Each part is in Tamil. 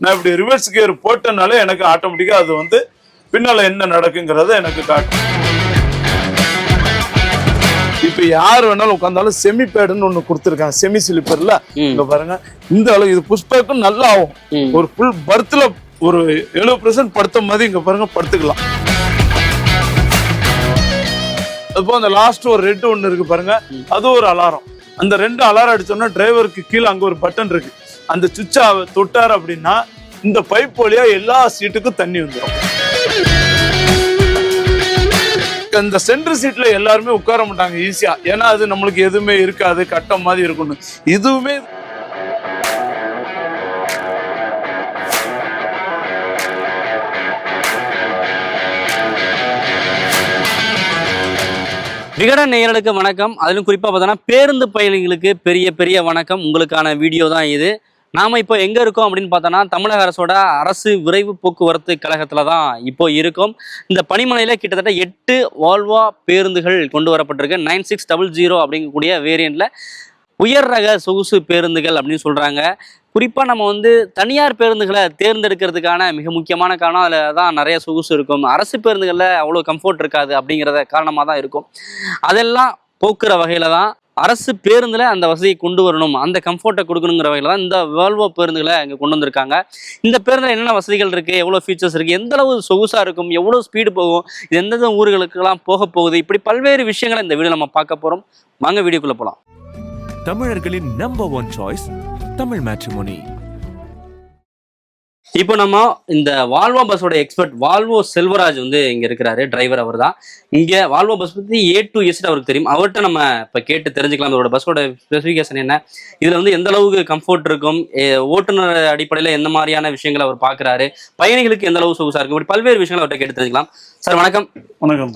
நான் இப்படி ரிவர்ஸ் கியர் போட்டனாலே எனக்கு ஆட்டோமேட்டிக்கா அது வந்து பின்னால என்ன நடக்குங்கிறத எனக்கு காட்டும். இப்ப யார் வேணாலும் உட்கார்ந்தாலும் செமி பேடுன்னு ஒண்ணு கொடுத்துருக்காங்க, செமி ஸ்லிப்பர்ல. இங்க பாருங்க, இந்த அளவு இது புஷ்பேக்கும் நல்லா ஆகும். ஒரு ஃபுல் பர்த்ல ஒரு 70% படுத்த மாதிரி இங்க பாருங்க படுத்துக்கலாம். அதுபோல அந்த லாஸ்ட் ஒரு ரெட் ஒண்ணு இருக்கு பாருங்க, அது ஒரு அலாரம். அந்த 2 அலாரம் அடிச்சோம்னா டிரைவருக்கு கீழே அங்க ஒரு பட்டன் இருக்கு, அந்த சுவிட்சை தொட்டார் அப்படின்னா இந்த பைப் வழியா எல்லா சீட்டுக்கும் தண்ணி வந்துடும். இந்த சென்டர் சீட்ல எல்லாருமே உட்கார மாட்டாங்க ஈஸியா, ஏன்னா அது நம்மளுக்கு எதுவுமே இருக்காது, கட்டம் மாதிரி இருக்கணும். இதுவுமே விகடன் நேயர்களுக்கு வணக்கம். அதிலும் குறிப்பாக பார்த்தோன்னா பேருந்து பயணிகளுக்கு பெரிய பெரிய வணக்கம். உங்களுக்கான வீடியோ தான் இது. நாம் இப்போ எங்கே இருக்கோம் அப்படின்னு பார்த்தோன்னா தமிழக அரசோட அரசு விரைவு போக்குவரத்து கழகத்தில் தான் இப்போ இருக்கோம். இந்த பணிமனையில் கிட்டத்தட்ட 8 வால்வா பேருந்துகள் கொண்டு வரப்பட்டிருக்கு. 9600 அப்படிங்கக்கூடிய வேரியண்ட்டில் உயர் ரக சொகுசு பேருந்துகள் அப்படின்னு சொல்கிறாங்க. குறிப்பாக நம்ம வந்து தனியார் பேருந்துகளை தேர்ந்தெடுக்கிறதுக்கான மிக முக்கியமான காரணம் அதில் தான் நிறைய சொகுசு இருக்கும். அரசு பேருந்துகளில் அவ்வளோ கம்ஃபர்ட் இருக்காது அப்படிங்கிறத காரணமாக தான் இருக்கும். அதெல்லாம் போக்குற வகையில் தான் அரசு பேருந்தில் அந்த வசதியை கொண்டு வரணும், அந்த கம்ஃபர்ட்டை கொடுக்கணுங்கிற வகையில் தான் இந்த வால்வோ பேருந்துகளை இங்கே கொண்டு வந்திருக்காங்க. இந்த பேருந்தில் என்னென்ன வசதிகள் இருக்குது, எவ்வளோ ஃபீச்சர்ஸ் இருக்குது, எந்த அளவு சொகுசாக இருக்கும், எவ்வளோ ஸ்பீடு போகும், இது எந்தெந்த ஊர்களுக்கெல்லாம் போக போகுது, இப்படி பல்வேறு விஷயங்களை இந்த வீடியோ நம்ம பார்க்க போகிறோம். வாங்க வீடியோக்குள்ளே போகலாம். தமிழர்களின் நம்பர் 1 சாய்ஸ் தமிழ் மேட்ரிமோனி. இப்போ நம்ம இந்த வால்வோ பஸ்ஸோட எக்ஸ்பர்ட் வால்வோ செல்வராஜ் வந்து இங்க இருக்கிறாரு, டிரைவர் அவர் தான். இங்க வால்வோ பஸ் பத்தி A to Z அவருக்கு தெரியும். அவர்கிட்ட நம்ம இப்ப கேட்டு தெரிஞ்சுக்கலாம் இதோட பஸ்ஸோட ஸ்பெசிஃபிகேஷன் என்ன, இதுல வந்து எந்த அளவுக்கு கம்ஃபர்ட் இருக்கும், ஓட்டுநர் அடிப்படையில எந்த மாதிரியான விஷயங்களை அவர் பாக்குறாரு, பயணிகளுக்கு எந்த அளவு சொகுசா இருக்கும், இப்படி பல்வேறு விஷயங்களை அவர்கிட்ட கேட்டு தெரிஞ்சுக்கலாம். சார் வணக்கம். வணக்கம்.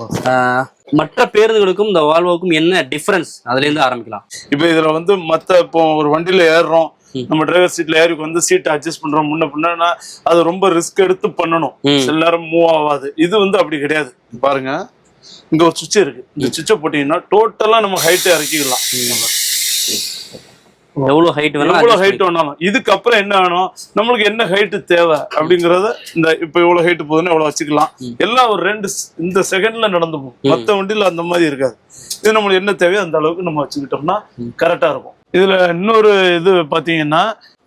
மற்ற பேருந்துகளுக்கும் இந்த வால்வோக்கும் என்ன டிஃபரன்ஸ், அதுல இருந்து ஆரம்பிக்கலாம். இப்ப இதுல வந்து இப்போ ஒரு வண்டியில ஏறுறோம், நம்ம டிரைவர் சீட்ல ஏறி வந்து சீட்டை அட்ஜஸ்ட் பண்றோம் முன்ன பின்னா, அது ரொம்ப ரிஸ்க் எடுத்து பண்ணணும், எல்லாரும் மூவ் ஆகாது. இது வந்து அப்படி கிடையாது. பாருங்க, இங்க ஒரு சுவிட்ச் இருக்கு, இந்த சுவிட்சை போட்டீங்கன்னா டோட்டலா நம்ம ஹைட்டை இறக்கிக்கலாம். எவ்வளவு ஹைட் வேணாலும். இதுக்கப்புறம் என்ன வேணும், நம்மளுக்கு என்ன ஹைட் தேவை அப்படிங்கறத இந்த இப்ப எவ்வளவு ஹைட் போகுதுன்னு எவ்வளவு வச்சுக்கலாம். எல்லாம் ஒரு 2 இந்த செகண்ட்ல நடந்து போகும். மத்த வண்டியில அந்த மாதிரி இருக்காது. இது நம்மளுக்கு என்ன தேவையோ அந்த அளவுக்கு நம்ம வச்சுக்கிட்டோம்னா கரெக்டா இருக்கும். இதுல இன்னொரு இது பாத்தீங்கன்னா,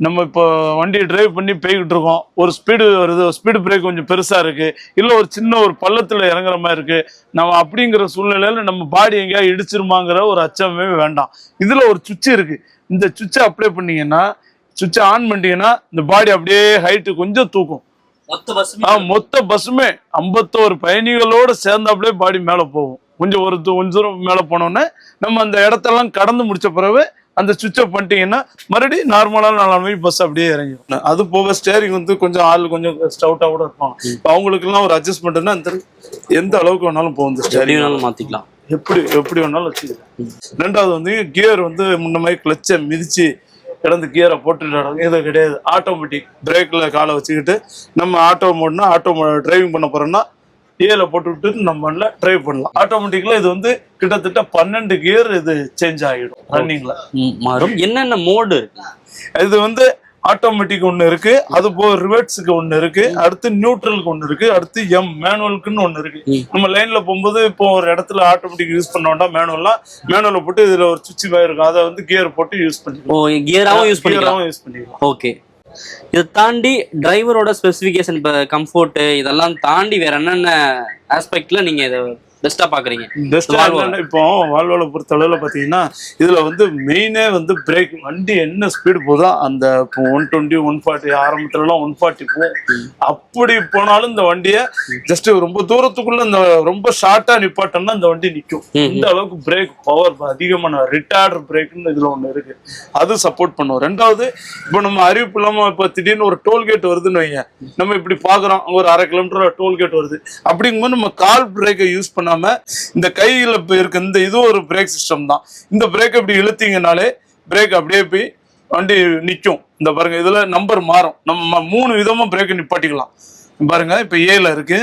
நம்ம இப்போ வண்டியை டிரைவ் பண்ணி போய்கிட்டு இருக்கோம், ஒரு ஸ்பீடு வருது, ஸ்பீடு பிரேக் கொஞ்சம் பெருசா இருக்கு, இல்ல ஒரு சின்ன ஒரு பள்ளத்துல இறங்குற மாதிரி இருக்கு, நம்ம அப்படிங்கிற சூழ்நிலையில நம்ம பாடி எங்கேயா இடிச்சிருமாங்கிற ஒரு அச்சமே வேண்டாம். இதுல ஒரு சுவிட்ச் இருக்கு, இந்த சுவிட்சை அப்ளை பண்ணீங்கன்னா, சுவிட்சை ஆன் பண்ணிட்டீங்கன்னா இந்த பாடி அப்படியே ஹைட்டு கொஞ்சம் தூக்கும். மொத்த பஸ்ஸுமே 51 பயணிகளோட சேர்ந்தாப்லேயே பாடி மேல போகும். கொஞ்சம் தூரம் மேல போனோன்னே நம்ம அந்த இடத்தெல்லாம் கடந்து முடிச்ச பிறகு அந்த சுவிட்ச் ஆஃப் பண்ணிட்டீங்கன்னா மறுபடியும் நார்மலான 4 மணிக்கு பஸ் அப்படியே இறங்கிடும். அது போக ஸ்டேரிங் வந்து கொஞ்சம் ஆள் கொஞ்சம் ஸ்டவுட்டா கூட இருப்பாங்க. அவங்களுக்கு எல்லாம் ஒரு அட்ஜஸ்ட்மெண்ட்னா எந்த அளவுக்கு வேணாலும் போகும், ஸ்டேரிங் மாத்திக்கலாம், எப்படி வேணாலும் வச்சுக்கலாம். 2வது வந்து கியர் வந்து முன்ன மாதிரி கிளச்சை மிதிச்சு கிடந்து கியரை போட்டுட்டு இது கிடையாது. ஆட்டோமேட்டிக் பிரேக்ல காலை வச்சுக்கிட்டு நம்ம ஆட்டோ மோட்னா டிரைவிங் பண்ண போறோம்னா ஏல போட்டு விட்டு நம்ம டிரைவ் பண்ணலாம். ஆட்டோமேட்டிக்ல இது வந்து கிட்டத்தட்ட 12 கியர் இது சேஞ்ச் ஆகிடும் ரன்னிங்ல. என்னென்ன மோடு இது வந்து ஆட்டோமேட்டிக் ஒண்ணு இருக்கு, அது போக ரிவர்ட்ஸுக்கு ஒண்ணு இருக்கு, அடுத்து நியூட்ரலுக்கு ஒண்ணு இருக்கு, அடுத்து மேனுவலுக்குன்னு ஒண்ணு இருக்கு. நம்ம லைன்ல போகும்போது இப்போ ஒரு இடத்துல ஆட்டோமேட்டிக் யூஸ் பண்ண வேண்டாம், மேனுவல போட்டு இதுல ஒரு சுவிட்ச் இருக்கும், அதை வந்து கியர் போட்டு யூஸ் பண்ணிக்கலாம். கியராவும் யூஸ் பண்ணிக்கலாம். ஓகே. இதை தாண்டி டிரைவரோட ஸ்பெசிஃபிகேஷன், இப்போ கம்ஃபர்ட் இதெல்லாம் தாண்டி வேற என்னென்ன ஆஸ்பெக்ட்ல நீங்க இதை பெஸ்டா பாக்குறீங்க? இப்போ வால்வோல பொறுத்த அளவுல பாத்தீங்கன்னா, இதுல வந்து மெயினே வந்து பிரேக். வண்டி என்ன ஸ்பீடு போதோ அந்த 120 140 ஆரம்பத்துல எல்லாம் 140 போகும். அப்படி போனாலும் இந்த வண்டிய ஜஸ்ட் ரொம்ப தூரத்துக்குள்ள இந்த ரொம்ப ஷார்ட்டா நிப்பாட்டோம்னா இந்த வண்டி நிற்கும். இந்த அளவுக்கு பிரேக் பவர் அதிகமான ரிட்டார்டர் பிரேக்னு இதுல ஒண்ணு இருக்கு, அது சப்போர்ட் பண்ணுவோம். 2வது, இப்போ நம்ம அறிவிப்பு இல்லாம இப்ப திடீர்னு ஒரு டோல்கேட் வருதுன்னு வைங்க, நம்ம இப்படி பாக்குறோம் ஒரு 1/2 கிலோமீட்டர் டோல்கேட் வருது, அப்படிங்கும்போது நம்ம கால் பிரேக்கை யூஸ் பண்ண இந்த கையில இருக்க இந்த இது ஒரு பிரேக் சிஸ்டம் தான். இந்த பிரேக் இப்படி இழுத்தீங்கனாலே பிரேக் அப்படியே போய் வண்டி நிற்கும். இந்த பாருங்க, இதுல நம்பர் மாறும், நம்ம 3 விதமா பிரேக் நிப்பாட்டிக்கலாம். பாருங்க, இப்ப ஏல இருக்கு,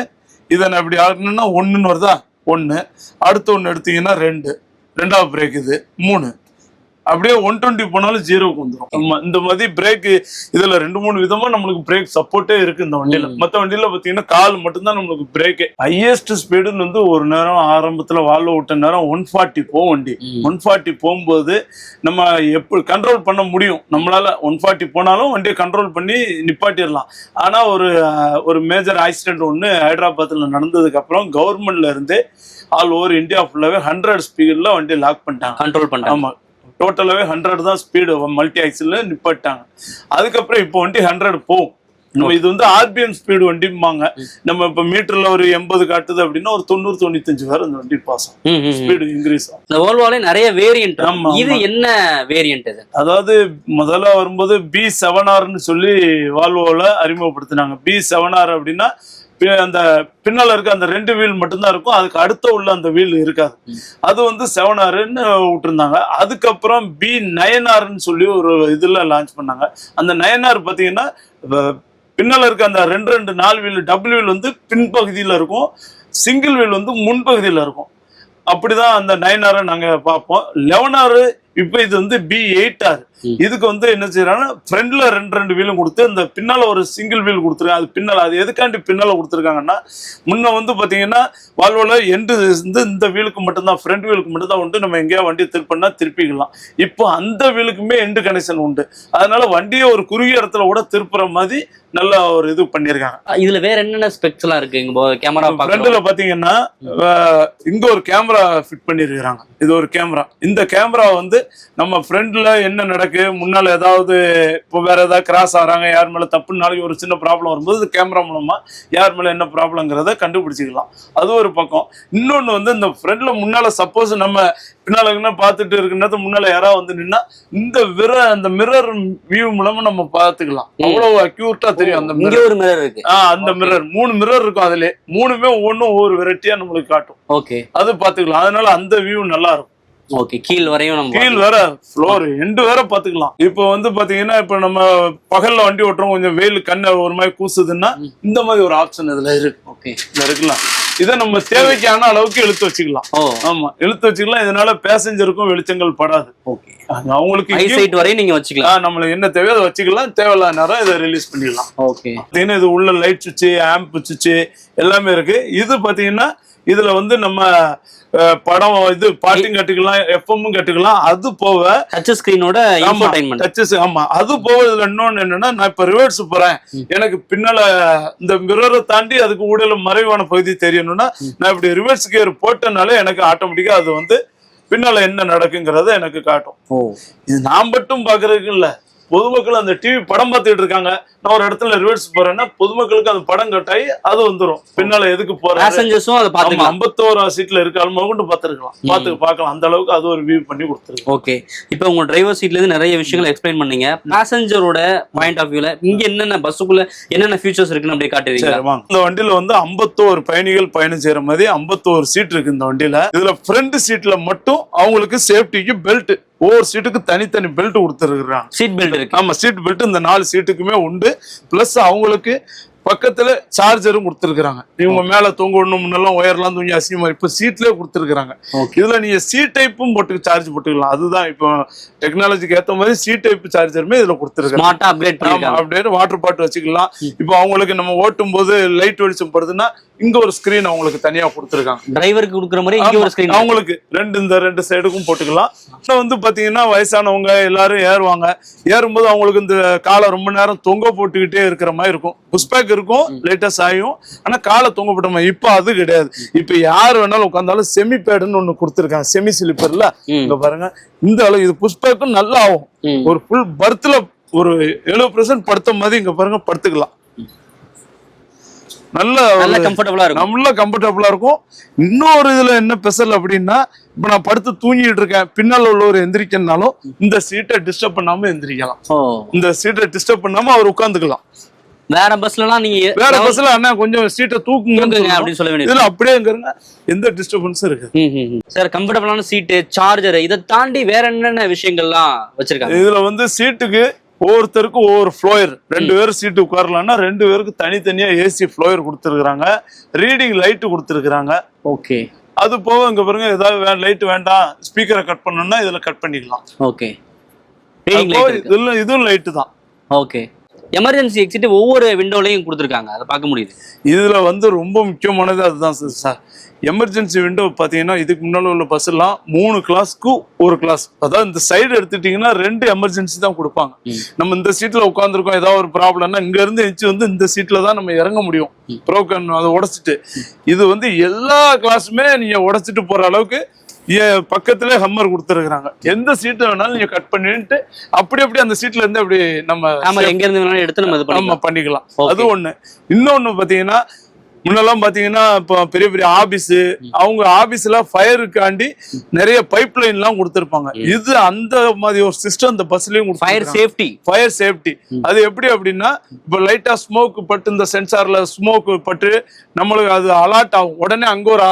இதை நான் இப்படி ஆடணும்னா 1ன்னு வருதா, 1, அடுத்து 1 எடுத்தீங்கன்னா 2, 2வது பிரேக் இது 3, அப்படியே 120 போனாலும் 0க்கு வந்துடும். இந்த மாதிரி பிரேக் இதுல 2-3 விதமா நம்மளுக்கு பிரேக் சப்போர்ட்டே இருக்கு இந்த வண்டியில. மத்த வண்டியில பாத்தீங்கன்னா கால் மட்டும்தான் நம்மளுக்கு பிரேக். ஹையஸ்ட் ஸ்பீடுன்னு வந்து ஒரு நேரம் ஆரம்பத்துல வால்வ் விட்ட நேரம் 140 போகும் வண்டி. 140 போகும்போது நம்ம எப்படி கண்ட்ரோல் பண்ண முடியும் நம்மளால? 140 போனாலும் வண்டியை கண்ட்ரோல் பண்ணி நிப்பாட்டிடலாம். ஆனா ஒரு மேஜர் ஆக்சிடென்ட் ஒண்ணு ஹைதராபாத்ல நடந்ததுக்கு அப்புறம் கவர்மெண்ட்ல இருந்து ஆல் ஓவர் இந்தியா ஃபுல்லாவே 100 ஸ்பீட்ல வண்டி லாக் பண்ணிட்டாங்க, கண்ட்ரோல் பண்ணிட்டாங்க. ஆமா, டோட்டலாவே 100 தான் ஸ்பீடு மல்டி ஆக்சில் நிப்பாட்டாங்க. அதுக்கப்புறம் இப்போ வண்டி 100 போகும். நம்ம இது வந்து ஆர்பிஎம் ஸ்பீடு வண்டிம்பாங்க. நம்ம இப்ப மீட்டர்ல ஒரு 80 காட்டுது அப்படின்னா ஒரு 90-95 வரை அந்த வண்டி பாஸ் ஆகும், ஸ்பீடு இன்க்ரீஸ் ஆகும். இந்த வோல்வோல நிறைய வேரியன்ட். இது என்ன வேரியன்ட் இது? அதாவது முதல்ல வரும்போது B7R சொல்லி வால்வோல அறிமுகப்படுத்தினாங்க. B7R அப்படின்னா அந்த பின்னால இருக்க அந்த 2 வீல் மட்டும்தான் இருக்கும், அதுக்கு அடுத்த உள்ள அந்த வீல் இருக்காது. அது வந்து 7Rன்னு விட்டுருந்தாங்க. அதுக்கப்புறம் B9R சொல்லி ஒரு இதுல லான்ச் பண்ணாங்க. அந்த 9R பாத்தீங்கன்னா பின்னால இருக்க அந்த 4 வீல் டபுள் வீல் வந்து பின்பகுதியில இருக்கும், சிங்கிள் வீல் வந்து முன்பகுதியில இருக்கும். அப்படிதான் அந்த 9R நாங்க பார்ப்போம். 11R இப்ப இது வந்து B8R. இதுக்கு வந்து என்ன செய்யறாங்கன்னா ஃப்ரண்ட்ல 2 வீலும் கொடுத்து அந்த பின்னால ஒரு சிங்கிள் வீல் கொடுத்துருக்காங்க. அது பின்னால அது எதுக்காண்டி பின்னால கொடுத்துருக்காங்கன்னா, முன்ன வந்து பாத்தீங்கன்னா வால்வோல எண்டு வந்து இந்த வீலுக்கு மட்டும்தான், ஃப்ரண்ட் வீலுக்கு மட்டும்தான் உண்டு. நம்ம எங்கேயா வண்டி திருப்பினா திருப்பிக்கலாம். இப்போ அந்த வீலுக்குமே எண்டு கனெக்ஷன் உண்டு. அதனால வண்டியை ஒரு குறுகிய இடத்துல கூட திருப்புற மாதிரி நல்ல ஒரு இது பண்ணிருக்காங்க. இதுல வேற என்னென்ன ஸ்பெக்ஸ் எல்லாம் இருக்கு? இங்க கேமரா ஃப்ரண்ட்ல பாத்தீங்கன்னா இங்க ஒரு கேமரா ஃபிட் பண்ணிருக்காங்க. இது ஒரு கேமரா. இந்த கேமரா வந்து நம்ம ஃப்ரண்ட்ல என்ன நடக்கு, முன்னால ஏதாவது இப்போ வேற ஏதாவது கிராஸ் ஆறாங்க, யார் மேல தப்பு, நாளைக்கு ஒரு சின்ன ப்ராப்ளம் வரும்போது கேமரா மூலமா யார் மேல என்ன ப்ராப்ளம்ங்கிறத கண்டுபிடிச்சிக்கலாம். அது ஒரு பக்கம். இன்னொன்னு வந்து இந்த ஃப்ரண்ட்ல முன்னால சப்போஸ் நம்ம பின்னால பார்த்துட்டு இருக்கிற முன்னால யாராவது வந்து நின்னா அந்த மிரர் வியூ மூலமா நம்ம பாத்துக்கலாம். அவ்வளவு அக்யூரேட்டா தெரியும். அந்த மிரர் ஒரு மிரர் இருக்கு. அந்த மிரர் 3 மிரர் இருக்கும். அதுல 3மே ஒவ்வொன்றும் ஒவ்வொரு வெரைட்டியா நம்மளுக்கு காட்டும். ஓகே, அது பாத்துக்கலாம். அதனால அந்த வியூ நல்லா இருக்கும். ஓகே, கீழ் வரையும் நம்ம கீழ் வேற ஃப்ளோர் எண்டு வேற பாத்துக்கலாம். இப்போ வந்து பாத்தீங்கன்னா இப்ப நம்ம பகல்ல வண்டி ஓட்டுறோம், கொஞ்சம் வெயில் கண்ணை ஒரு மாதிரி கூசுதுன்னா இந்த மாதிரி ஒரு ஆப்ஷன் இதுல இருக்கு. ஓகே, இருக்கலாம். இதை நம்ம தேவைக்கான அளவுக்கு இழுத்து வச்சுக்கலாம். ஆமா, இழுத்து வச்சுக்கலாம். இதனால பேசஞ்சருக்கும் வெளிச்சங்கள் படாது. ஓகே, அவங்களுக்கு ஐசைட் வரையும் நீங்க வச்சுக்கலாம். நம்மளுக்கு என்ன தேவையோ அதை வச்சுக்கலாம். தேவையில்லாத நேரம் இதை ரிலீஸ் பண்ணிடலாம். ஓகே, இது உள்ள லைட் சுவிட்ச், ஆம்ப் சுவிட்ச் எல்லாமே இருக்கு. இது பாத்தீங்கன்னா இதுல வந்து நம்ம படம் இது பாட்டும் கட்டுக்கலாம், எஃப்எம் கட்டுக்கலாம். அது போக டச் ஸ்கிரீனோட இன்ஃபோடைன்மென்ட் டச்சஸ். ஆமா, அது போக இதுல இன்னொன்னு என்னன்னா, நான் இப்ப ரிவர்ஸ் போறேன், எனக்கு பின்னால இந்த மிரரை தாண்டி அதுக்கு ஊடல மறைவான பகுதி தெரியணும்னா நான் இப்படி ரிவர்ஸ் கியர் போட்டனால எனக்கு ஆட்டோமேட்டிக்கா அது வந்து பின்னால என்ன நடக்குங்கிறத எனக்கு காட்டும். இது நான் மட்டும் பாக்குறதுக்கு இல்ல, பொதுமக்கள் அந்த டிவி படம் பார்த்துட்டு இருக்காங்க. நான் ஒரு இடத்துல ரிவர்ஸ் போறேன்னா பொதுமக்களுக்கு அந்த படம் கட்டாயி அது வந்துடும். பின்னால எதுக்கு போறேன் 51 சீட்ல இருக்காலும் கொண்டு பார்க்கலாம். அந்த அளவுக்கு அது ஒரு வியூ பண்ணி கொடுத்துருக்கு. ஓகே, இப்போ உங்க டிரைவர் சீட்ல இருந்து நிறைய விஷயங்கள் எக்ஸ்பிளைன் பண்ணீங்க. பேசஞ்சரோட பாயிண்ட் ஆஃப் வியூல இங்க என்னென்ன பஸ்ஸுக்குள்ள என்னென்ன ஃபீச்சர்ஸ் இருக்குன்னு அப்படியே காட்டுறீங்க. இந்த வண்டியில வந்து 51 பயணிகள் பயணம் செய்யற மாதிரி 51 சீட் இருக்கு இந்த வண்டியில. இதுல ஃப்ரண்ட் சீட்ல மட்டும் அவங்களுக்கு சேஃப்டிக்கு பெல்ட், ஒவ்வொரு சீட்டுக்கு தனித்தனி பெல்ட் கொடுத்துருக்காங்க. சீட் பெல்ட் இருக்கு. ஆமா, சீட் பெல்ட் இந்த 4 சீட்டுக்குமே உண்டு. பிளஸ் அவங்களுக்கு பக்கத்துல சார்ஜரும் கொடுத்துருக்காங்க. இவங்க மேல தொங்க விடணும், முன்னெல்லாம் ஒயர்லாம் தூங்கி அசிங்கமா, இப்ப சீட்லயே கொடுத்துருக்காங்க. இதுல நீங்க சி டைப்பும் போட்டு சார்ஜ் போட்டுக்கலாம். அதுதான் இப்போ டெக்னாலஜிக்கு ஏத்த மாதிரி சி டைப் சார்ஜருமே இதுல கொடுத்துருக்காங்க. அப்படியே வாட்டர் பாட்டில் வச்சுக்கலாம். இப்போ அவங்களுக்கு நம்ம ஓட்டும் போது லைட் வெளிச்சம் படுதுன்னா இங்க ஒரு ஸ்கிரீன் அவங்களுக்கு தனியா கொடுத்துருக்காங்க. டிரைவருக்கு கொடுக்குற மாதிரி இங்க ஒரு ஸ்கிரீன் அவங்களுக்கு இந்த 2 சைடுக்கும் போட்டுக்கலாம். வந்து பாத்தீங்கன்னா வயசானவங்க எல்லாரும் ஏறுவாங்க. ஏறும்போது அவங்களுக்கு இந்த காலை ரொம்ப நேரம் தொங்க போட்டுக்கிட்டே இருக்கிற மாதிரி இருக்கும். புஷ்பேக் இருக்கும், லைட்டா சாயும், ஆனா காலை தொங்க போட்ட மாதிரி. இப்ப அது கிடையாது. இப்ப யாரு வேணாலும் உட்கார்ந்தாலும் செமி பேடுன்னு ஒண்ணு கொடுத்துருக்காங்க. செமி ஸ்லிப்பர்ல இங்க பாருங்க, இந்த அளவு இது புஷ்பேக்கும் நல்லா ஆகும். ஒரு ஃபுல் பர்த்ல ஒரு 70% படுத்த மாதிரி இங்க பாருங்க படுத்துக்கலாம். நல்ல கம்ஃபர்டபுளா இருக்கும். இன்னொரு இதுல என்ன ஸ்பெஷல் அப்படின்னா, இப்ப நான் படுத்து தூங்கிட்டு இருக்கேன், பின்னால உள்ளவர் எந்திரிக்கனாலும் இந்த சீட்டை டிஸ்டர்ப் பண்ணாம எந்திரிக்கலாம். இந்த சீட்டை டிஸ்டர்ப் பண்ணாம அவர் உட்காந்துக்கலாம். வேற பஸ்லாம் நீங்க வேற பஸ்ல அண்ணா கொஞ்சம் சீட்டை தூக்குங்க அப்படின்னு சொல்ல வேண்டியது. இதுல அப்படியே எந்த டிஸ்டர்பன்ஸும் இருக்கு. சார், கம்ஃபர்டபுளான சீட்டு, சார்ஜர், இதை தாண்டி வேற என்னென்ன விஷயங்கள்லாம் வச்சிருக்காங்க? இதுல வந்து சீட்டுக்கு ஒவ்வொருத்தருக்கும் ஒவ்வொரு ஃப்ளோயர், 2 பேர் சீட்டு உட்காரலாம்னா 2 பேருக்கு தனித்தனியா ஏசி ஃப்ளோயர் கொடுத்துருக்காங்க. ரீடிங் லைட் கொடுத்துருக்காங்க. ஓகே, அது போக இங்க பாருங்க ஏதாவது லைட் வேண்டாம் ஸ்பீக்கரை கட் பண்ணணும்னா இதுல கட் பண்ணிக்கலாம். ஓகே, இதுவும் லைட்டு தான். ஓகே, எமர்ஜென்சி எக்ஸிட் ஒவ்வொரு விண்டோலையும் கொடுத்துருக்காங்க, அதை பார்க்க முடியுது. இதுல வந்து ரொம்ப முக்கியமானது அதுதான் சார். எமர்ஜென்சி விண்டோ பாத்தீங்கன்னா இதுக்கு முன்னால உள்ள பஸ் எல்லாம் 3 கிளாஸ்க்கு ஒரு கிளாஸ், அதாவது இந்த சைடு எடுத்துட்டீங்கன்னா 2 எமர்ஜென்சி தான் கொடுப்பாங்க. நம்ம இந்த சீட்ல உட்காந்துருக்கோம், ஏதாவது ஒரு ப்ராப்ளம்னா இங்க இருந்து எச்சு வந்து இந்த சீட்ல தான் நம்ம இறங்க முடியும். ப்ரோக்கன் அதை உடைச்சிட்டு, இது வந்து எல்லா கிளாஸுமே நீங்க உடைச்சிட்டு போற அளவுக்கு பக்கத்துல ஹம்மர் கொடுத்துருக்காங்க. எந்த சீட்டு வேணாலும் நீங்க கட் பண்ணிட்டு அப்படி அந்த சீட்ல இருந்து அப்படி நம்ம எங்க இருந்து வேணாலும் எடுத்து நம்ம பண்ணிக்கலாம். அது ஒண்ணு. இன்னொன்னு பாத்தீங்கன்னா முன்னெல்லாம் பாத்தீங்கன்னா இப்போ பெரிய பெரிய ஆபீஸ், அவங்க ஆபீஸ்ல ஃபயருக்காண்டி நிறைய பைப் லைன் எல்லாம் கொடுத்திருப்பாங்க. இது அந்த மாதிரி ஒரு சிஸ்டம் இந்த பஸ்லயும் ஃபயர் சேஃப்டி. அது எப்படி அப்படின்னா இப்ப லைட்டா ஸ்மோக் பட்டு இந்த சென்சார்ல ஸ்மோக் பட்டு நம்மளுக்கு அது அலர்ட் ஆகும். உடனே அங்க ஒரு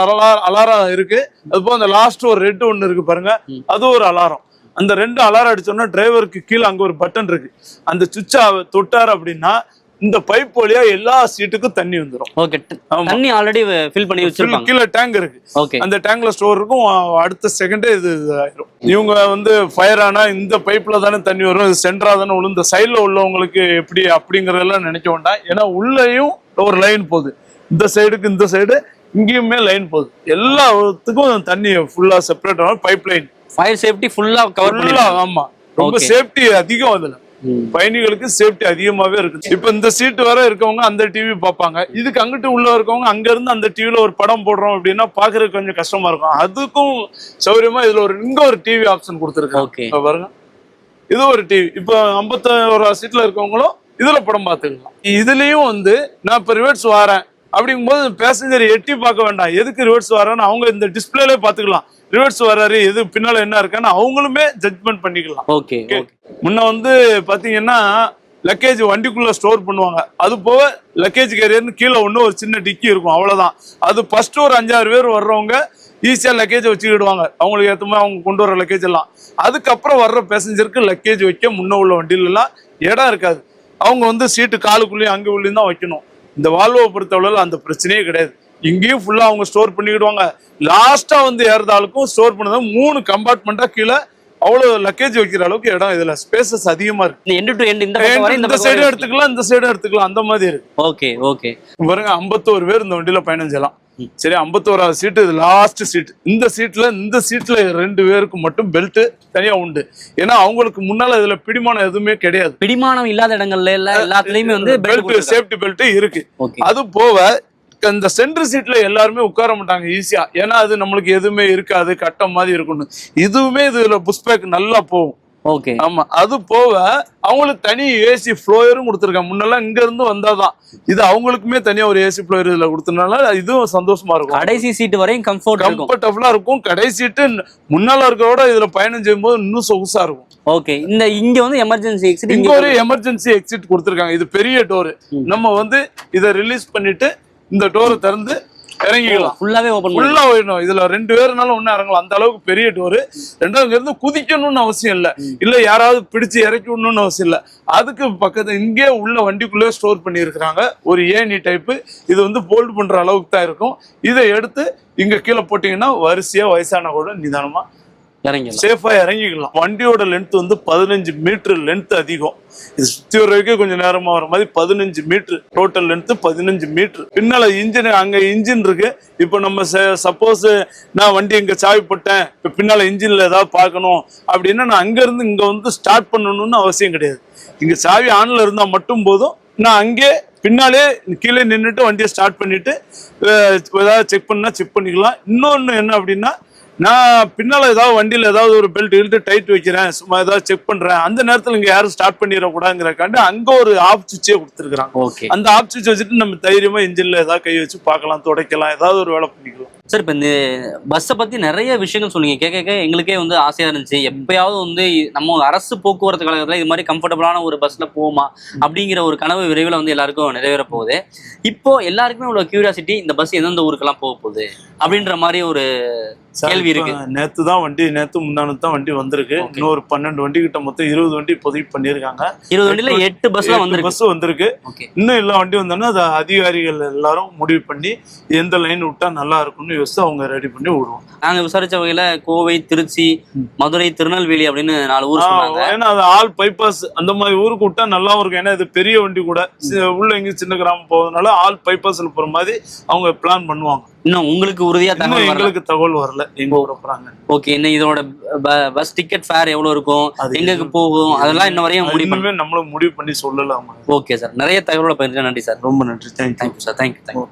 அலாரம் இருக்கு. அது போக அந்த லாஸ்ட் ஒரு ரெட் ஒண்ணு இருக்கு பாருங்க, அது ஒரு அலாரம். அந்த 2 அலாரம் அடிச்சோம்னா டிரைவருக்கு கீழே அங்க ஒரு பட்டன் இருக்கு, அந்த சுவிட்சை தொட்டார் அப்படின்னா இந்த பைப் வழியா எல்லா சீட்டுக்கும் தண்ணி வந்துடும். ஓகே, தண்ணி ஆல்ரெடி ஃபில் பண்ணி வச்சிருப்பாங்க. கீழ டேங்க் இருக்கு. ஓகே, அந்த டேங்க்ல ஸ்டோர் இருக்கும். அடுத்த செகண்டே இது ஆயிரும். இவங்க வந்து ஃபயர் ஆனா இந்த பைப்ல தானே தண்ணி வரும், இது சென்டரா தானே உள்ள இந்த சைட்ல உள்ளவங்களுக்கு எப்படி அப்படிங்கறதெல்லாம் நினைக்க வேண்டாம். ஏன்னா உள்ளேயும் ஒரு லைன் போகுது, இந்த சைடுக்கு இந்த சைடு இங்கேயுமே லைன் போகுது. எல்லாத்துக்கும் தண்ணி ஃபுல்லா செப்பரேட் ஆன பைப் லைன். ஃபயர் சேஃப்டி ஃபுல்லா கவர் பண்ணலாம். ஆமா, ரொம்ப சேஃப்டி அதிகம் அதுல. பயணிகளுக்கு சேஃப்டி அதிகமாவே இருக்கு. இப்ப இந்த சீட்டு வர இருக்கவங்க அந்த டிவி பார்ப்பாங்க, இதுக்கு அங்கிட்டு உள்ள இருக்கவங்க அங்க இருந்து அந்த டிவில ஒரு படம் போடுறோம் அப்படின்னா பாக்குறதுக்கு கொஞ்சம் கஷ்டமா இருக்கும். அதுக்கும் சௌரியமா இதுல இங்க ஒரு டிவி ஆப்ஷன் கொடுத்துருக்காங்க பாருங்க. இது ஒரு டிவி. இப்ப 51 சீட்ல இருக்கவங்களும் இதுல படம் பார்த்துக்கலாம். இதுலயும் வந்து நான் இப்ப ரிவர்ஸ் வரேன் அப்படிங்கும்போது பேசஞ்சர் எட்டி பார்க்க வேண்டாம், எதுக்கு ரிவர்ஸ் வரேன்னு அவங்க இந்த டிஸ்பிளேல பாத்துக்கலாம். ரிவர்ஸ் வர்றாரு எது பின்னால என்ன இருக்கான்னு அவங்களுமே ஜட்ஜ்மெண்ட் பண்ணிக்கலாம். ஓகே, முன்ன வந்து பாத்தீங்கன்னா லக்கேஜ் வண்டிக்குள்ள ஸ்டோர் பண்ணுவாங்க. அது போக லக்கேஜ் கேரியர்னு கீழே ஒண்ணு ஒரு சின்ன டிக்கி இருக்கும், அவ்வளவுதான். அது ஃபர்ஸ்ட் ஒரு 5-6 பேர் வர்றவங்க ஈஸியா லக்கேஜ் வச்சுக்கிடுவாங்க, அவங்களுக்கு ஏற்ற மாதிரி அவங்க கொண்டு வர லக்கேஜ் எல்லாம். அதுக்கப்புறம் வர்ற பேசஞ்சருக்கு லக்கேஜ் வைக்க முன்ன உள்ள வண்டியில எல்லாம் இடம் இருக்காது. அவங்க வந்து சீட்டு காலுக்குள்ளேயும் அங்கே உள்ளேயும் தான் வைக்கணும். இந்த வால்வோவை பொறுத்தவரை அந்த பிரச்சனையே கிடையாது. இங்கேயும் ஃபுல்லா அவங்க ஸ்டோர் பண்ணிக்கிடுவாங்க. லாஸ்டா வந்து ஏறதாளுக்கும் ஸ்டோர் பண்ணது 3 கம்பார்ட்மெண்டா கீழே அவ்வளவு லக்கேஜ் வைக்கிற அளவுக்கு இடம் இதுல ஸ்பேசஸ் அதிகமா இருக்கு. இந்த சைடு எடுத்துக்கலாம், இந்த சைடு எடுத்துக்கலாம், அந்த மாதிரி இருக்கு. ஓகே, ஓகே, பாருங்க 51 பேர் இந்த வண்டியில பயணம் செய்யலாம். சரி, 51வது சீட்டு இது லாஸ்ட் சீட். இந்த சீட்ல 2 பேருக்கு மட்டும் பெல்ட் தனியா உண்டு. ஏன்னா அவங்களுக்கு முன்னால இதுல பிடிமானம் எதுவுமே கிடையாது. பிடிமானம் இல்லாத இடங்கள்ல எல்லாத்துலயுமே வந்து பெல்ட் சேஃப்டி பெல்ட் இருக்கு. அது போக இந்த சென்டர் சீட்ல எல்லாருமே உட்கார மாட்டாங்க ஈஸியா, ஏன்னா அது நம்மளுக்கு எதுவுமே இருக்காது, கட்டம் மாதிரி இருக்கணும். இதுவுமே இதுல புஷ் பேக் நல்லா போகும். ஓகே, ஆமா. அது போக அவங்களுக்கு தனி ஏசி ஃப்ளோயரும் கொடுத்துருக்காங்க. முன்னெல்லாம் இங்க இருந்து வந்தாதான், இது அவங்களுக்குமே தனியா ஒரு ஏசி ஃப்ளோயர் இதுல கொடுத்தனால இதுவும் சந்தோஷமா இருக்கும். கடைசி சீட்டு வரையும் கம்ஃபர்டபுளா இருக்கும். கடைசி சீட்டு முன்னால இருக்கிறோட இதுல பயணம் செய்யும்போது இன்னும் சொகுசா இருக்கும். ஓகே, இங்க வந்து எமர்ஜென்சி எக்ஸிட், இங்க ஒரு எமர்ஜென்சி எக்ஸிட் கொடுத்துருக்காங்க. இது பெரிய டோர். நம்ம வந்து இதை ரிலீஸ் பண்ணிட்டு இந்த டோரை திறந்து இறங்கிக்கலாம். ஃபுல்லாவே ஓபன் ஃபுல்லா போயிடும். இதுல 2 பேருனாலும் ஒண்ணு இறங்கலாம், அந்த அளவுக்கு பெரிய டோரு. 2வது இருந்து குதிக்கணும்னு அவசியம் இல்ல யாராவது பிடிச்சு இறக்கி விடணும்னு அவசியம் இல்ல. அதுக்கு பக்கத்துல இங்கே உள்ள வண்டிக்குள்ளே ஸ்டோர் பண்ணி இருக்கிறாங்க ஒரு ஏணி டைப்பு. இது வந்து போல்ட் பண்ற அளவுக்கு தான் இருக்கும். இதை எடுத்து இங்க கீழே போட்டீங்கன்னா வரிசையா வயசான கூட நிதானமா சேஃபா இறங்கிக்கலாம். வண்டியோட லென்த் வந்து 15 மீட்டர் லென்த் அதிகம். இது சுத்தி வரைக்கும் கொஞ்சம் நேரமா வர மாதிரி 15 மீட்டர் டோட்டல் லென்த் 15 மீட்டர். பின்னால இன்ஜின், அங்க இன்ஜின் இருக்கு. இப்ப நம்ம சப்போஸ் நான் வண்டி இங்க சாவி போட்டேன், இப்ப பின்னால இன்ஜின்ல ஏதாவது பார்க்கணும் அப்படின்னா நான் அங்க இருந்து இங்க வந்து ஸ்டார்ட் பண்ணணும்னு அவசியம் கிடையாது. இங்க சாவி ஆன்ல இருந்தா மட்டும் போதும். நான் அங்கே பின்னாலே கீழே நின்றுட்டு வண்டியை ஸ்டார்ட் பண்ணிட்டு ஏதாவது செக் பண்ணா செக் பண்ணிக்கலாம். இன்னொன்னு என்ன அப்படின்னா, நான் பின்னால ஏதாவது வண்டியில ஏதாவது ஒரு பெல்ட் இழுத்து டைட் வைக்கிறேன், சும்மா ஏதாவது செக் பண்றேன், அந்த நேரத்துல இங்க யாரும் ஸ்டார்ட் பண்ணிடக்கூடாதுங்கிறக்காண்டி அங்க ஒரு ஆப் சுவிட்சே கொடுத்துருக்காங்க. அந்த ஆப் சுவிட்ச் வச்சுட்டு நம்ம தைரியமா இன்ஜின்ல ஏதாவது கை வச்சு பார்க்கலாம், துடைக்கலாம், ஏதாவது ஒரு வேலை பண்ணிக்கலாம். சார், இப்போ இந்த பஸ்ஸை பற்றி நிறைய விஷயங்கள் சொன்னீங்க. கேட்க எங்களுக்கே வந்து ஆசையாக இருந்துச்சு. எப்பயாவது வந்து நம்ம அரசு போக்குவரத்து கழகத்தில் இது மாதிரி கம்ஃபர்டபுளான ஒரு பஸ்ஸில் போமா அப்படிங்கிற ஒரு கனவு விரைவில் வந்து எல்லாருக்கும் நிறைவேற போகுது. இப்போ எல்லாருக்குமே உள்ள கியூரியாசிட்டி, இந்த பஸ் எந்தெந்த ஊருக்கெல்லாம் போக போகுது அப்படின்ற மாதிரி ஒரு கேள்வி இருக்கு. நேத்து முந்தானத்து தான் வண்டி வந்திருக்கு. இன்னொரு 12 வண்டி கிட்ட மொத்தம் 20 வண்டி இப்போதைக்கு பண்ணிருக்காங்க. 20 வண்டியில 8 பஸ் வந்திருக்கு. இன்னும் எல்லா வண்டி வந்தோன்னா அது அதிகாரிகள் எல்லாரும் முடிவு பண்ணி எந்த லைன் விட்டா நல்லா இருக்கும்னு வச்சு அவங்க ரெடி பண்ணி விடுவோம். நாங்க விசாரிச்ச வகையில கோவை, திருச்சி, மதுரை, திருநெல்வேலி அப்படின்னு 4 ஊர் சொன்னாங்க. ஏன்னா அது ஆல் பைபாஸ் அந்த மாதிரி ஊருக்கு விட்டா நல்லாவும் இருக்கும். ஏன்னா இது பெரிய வண்டி கூட உள்ள எங்கேயும் சின்ன கிராமம் போவதனால ஆல் பைபாஸ்ல போற மாதிரி அவங்க பிளான் பண்ணுவாங்க. இன்னும் உங்களுக்கு உறுதியா தகவல் வரல? எங்களுக்கு தகவல் வரல எங்க போறாங்க. ஓகே, இன்னும் இதோட பஸ் டிக்கெட் ஃபேர் எவ்வளவு இருக்கும், எங்களுக்கு போகும், அதெல்லாம் இன்ன வரையும் நம்மளும் முடிவு பண்ணி சொல்லலாம். ஓகே சார், நிறைய தகவலோட பகிர்ந்து நன்றி சார். ரொம்ப நன்றி. Thank you sir. தேங்க்யூ.